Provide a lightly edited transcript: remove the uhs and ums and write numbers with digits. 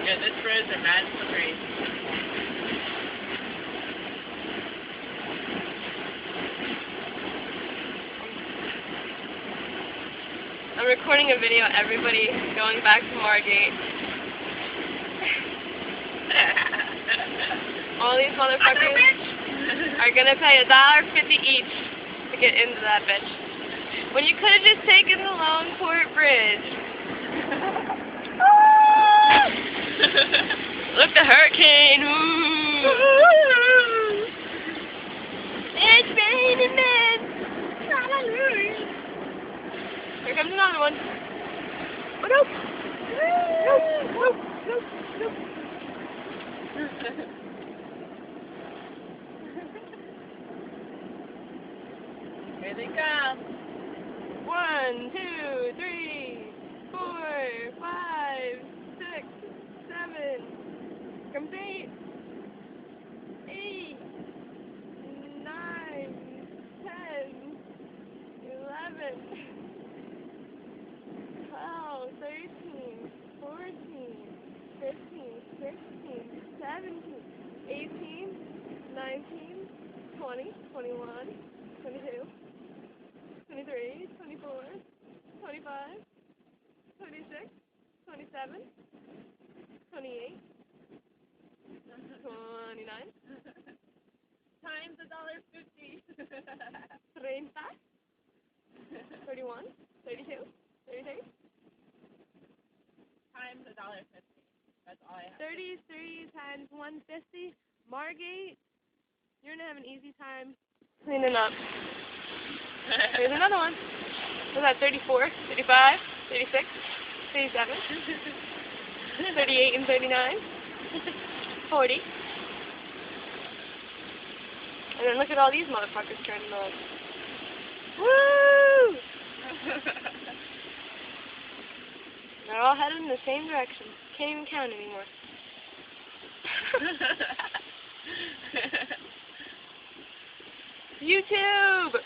Yeah, this bridge is mad slippery. I'm recording a video of everybody going back to Margate. All these motherfuckers are gonna pay $1.50 each to get into that bitch. When you could have just taken the Longport Bridge. Look, the hurricane. Ooh. It's raining men. Hallelujah. Here comes another one. Oh, nope. Nope. Here they come. 1, 2, 3, 4, 5, 6, 7. Comes 8, 8, 9, 10, 11, 12, 13, 14, 15, 16, 17, 18, 19, 20, 21, 22, 23, 24, 25, 26, 27, 28, 29, Times $1.50. 30, 31, 32, 33, Times $1.50. That's all I have. 33 times 150. Margate, you're going to have an easy time cleaning up. Here's another one. What's that, 34, 35, 36, 37, 38 and 39, 40. And then look at all these motherfuckers turning on. Woo! They're all headed in the same direction. Can't even count anymore. YouTube!